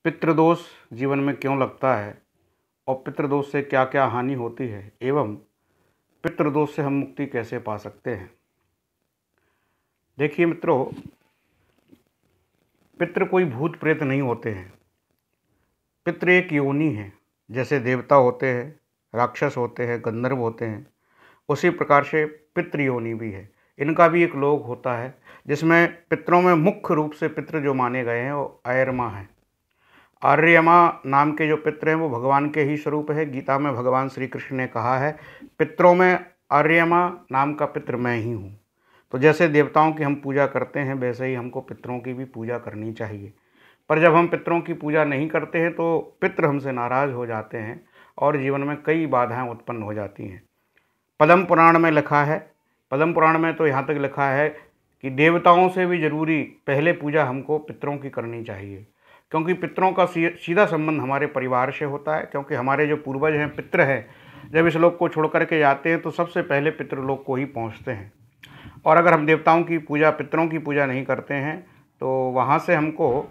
पितृदोष जीवन में क्यों लगता है और पितृदोष से क्या क्या हानि होती है एवं पितृदोष से हम मुक्ति कैसे पा सकते हैं। देखिए मित्रों, पितृ कोई भूत प्रेत नहीं होते हैं। पितृ एक योनि है। जैसे देवता होते हैं, राक्षस होते हैं, गंधर्व होते हैं, उसी प्रकार से पितृ योनि भी है। इनका भी एक लोक होता है जिसमें पितरों में मुख्य रूप से पितृ जो माने गए हैं वो आर्यमा हैं। आर्यमा नाम के जो पितृ हैं वो भगवान के ही स्वरूप है। गीता में भगवान श्री कृष्ण ने कहा है, पितरों में आर्यमा नाम का पितृ मैं ही हूँ। तो जैसे देवताओं की हम पूजा करते हैं वैसे ही हमको पितरों की भी पूजा करनी चाहिए। पर जब हम पितरों की पूजा नहीं करते हैं तो पितृ हमसे नाराज़ हो जाते हैं और जीवन में कई बाधाएं उत्पन्न हो जाती हैं। पद्म पुराण में लिखा है, पद्म पुराण में तो यहाँ तक लिखा है कि देवताओं से भी जरूरी पहले पूजा हमको पितरों की करनी चाहिए, क्योंकि पितरों का सीधा संबंध हमारे परिवार से होता है। क्योंकि हमारे जो पूर्वज हैं, पितृ हैं, जब इस लोक को छोड़ करके जाते हैं तो सबसे पहले पितृलोक को ही पहुँचते हैं। और अगर हम देवताओं की पूजा, पितरों की पूजा नहीं करते हैं तो वहाँ से हमको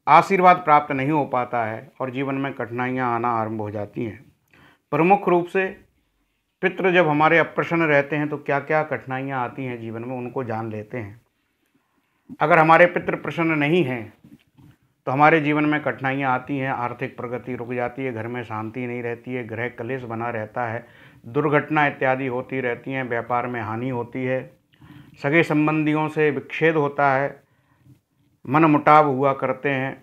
आशीर्वाद प्राप्त नहीं हो पाता है और जीवन में कठिनाइयाँ आना आरंभ हो जाती हैं। प्रमुख रूप से पितृ जब हमारे अप्रसन्न रहते हैं तो क्या क्या कठिनाइयाँ आती हैं जीवन में, उनको जान लेते हैं। अगर हमारे पितृ प्रसन्न नहीं हैं तो हमारे जीवन में कठिनाइयाँ आती हैं, आर्थिक प्रगति रुक जाती है, घर में शांति नहीं रहती है, गृह कलेश बना रहता है, दुर्घटना इत्यादि होती रहती हैं, व्यापार में हानि होती है, सगे संबंधियों से विच्छेद होता है, मन मुटाव हुआ करते हैं,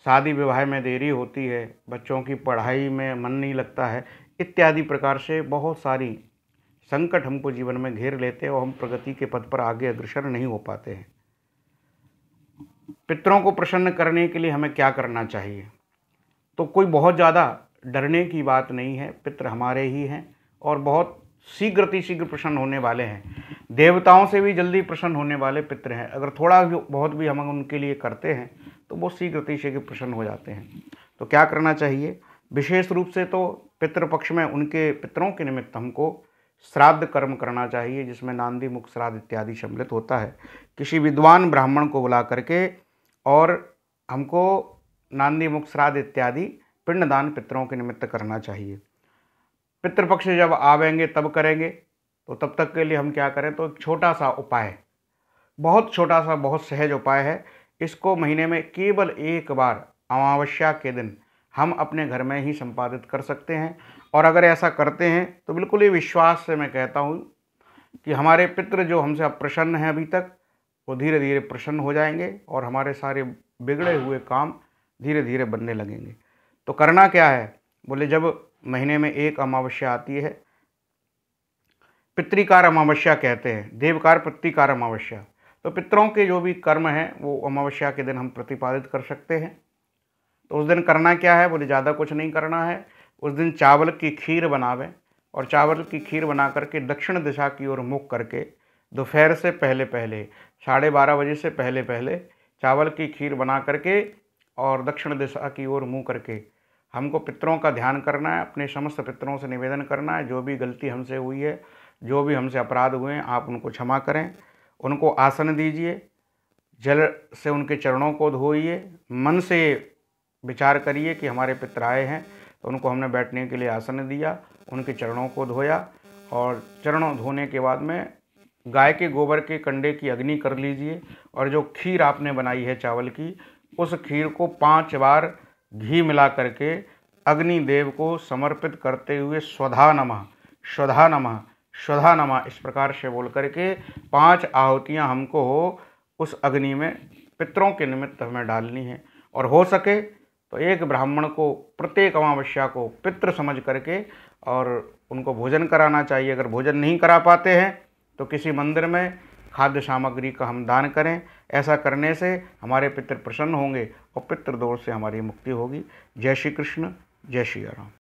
शादी विवाह में देरी होती है, बच्चों की पढ़ाई में मन नहीं लगता है, इत्यादि प्रकार से बहुत सारी संकट हमको जीवन में घेर लेते हैं और हम प्रगति के पथ पर आगे अग्रसर नहीं हो पाते हैं। पितरों को प्रसन्न करने के लिए हमें क्या करना चाहिए? तो कोई बहुत ज़्यादा डरने की बात नहीं है। पितर हमारे ही हैं और बहुत शीघ्र प्रसन्न होने वाले हैं। देवताओं से भी जल्दी प्रसन्न होने वाले पितर हैं। अगर थोड़ा भी बहुत भी हम उनके लिए करते हैं तो वो शीघ्र प्रसन्न हो जाते हैं। तो क्या करना चाहिए? विशेष रूप से तो पितृपक्ष में उनके पितरों के निमित्त हमको श्राद्ध कर्म करना चाहिए, जिसमें नांदी मुख श्राद्ध इत्यादि सम्मिलित होता है। किसी विद्वान ब्राह्मण को बुला करके और हमको नांदी मुख श्राद्ध इत्यादि पिंडदान पितरों के निमित्त करना चाहिए। पितृपक्ष जब आवेंगे तब करेंगे, तो तब तक के लिए हम क्या करें? तो एक छोटा सा उपाय, बहुत छोटा सा, बहुत सहज उपाय है। इसको महीने में केवल एक बार अमावस्या के दिन हम अपने घर में ही संपादित कर सकते हैं। और अगर ऐसा करते हैं तो बिल्कुल ही विश्वास से मैं कहता हूँ कि हमारे पितृ जो हमसे अप्रसन्न हैं अभी तक, वो धीरे धीरे प्रसन्न हो जाएंगे और हमारे सारे बिगड़े हुए काम धीरे धीरे बनने लगेंगे। तो करना क्या है? बोले, जब महीने में एक अमावस्या आती है, पितृकार अमावस्या कहते हैं, देवकार पितृकार अमावस्या, तो पितरों के जो भी कर्म हैं वो अमावस्या के दिन हम प्रतिपादित कर सकते हैं। तो उस दिन करना क्या है? बोले, ज़्यादा कुछ नहीं करना है। उस दिन चावल की खीर बनावें और चावल की खीर बना करके दक्षिण दिशा की ओर मुख करके दोपहर से पहले 12:30 बजे से पहले चावल की खीर बना करके और दक्षिण दिशा की ओर मुँह करके हमको पितरों का ध्यान करना है। अपने समस्त पितरों से निवेदन करना है, जो भी गलती हमसे हुई है, जो भी हमसे अपराध हुए हैं, आप उनको क्षमा करें। उनको आसन दीजिए, जल से उनके चरणों को धोइए, मन से विचार करिए कि हमारे पितर आए हैं तो उनको हमने बैठने के लिए आसन दिया, उनके चरणों को धोया और चरणों धोने के बाद में गाय के गोबर के कंडे की अग्नि कर लीजिए और जो खीर आपने बनाई है चावल की, उस खीर को 5 बार घी मिला करके अग्निदेव को समर्पित करते हुए स्वधा नमः स्वधा नमः स्वधा नमः इस प्रकार से बोल करके 5 आहुतियाँ हमको उस अग्नि में पितरों के निमित्त हमें डालनी है। और हो सके तो एक ब्राह्मण को प्रत्येक अमावस्या को पितृ समझ करके और उनको भोजन कराना चाहिए। अगर भोजन नहीं करा पाते हैं तो किसी मंदिर में खाद्य सामग्री का हम दान करें। ऐसा करने से हमारे पितृ प्रसन्न होंगे और पितृदोष से हमारी मुक्ति होगी। जय श्री कृष्ण, जय श्री राम।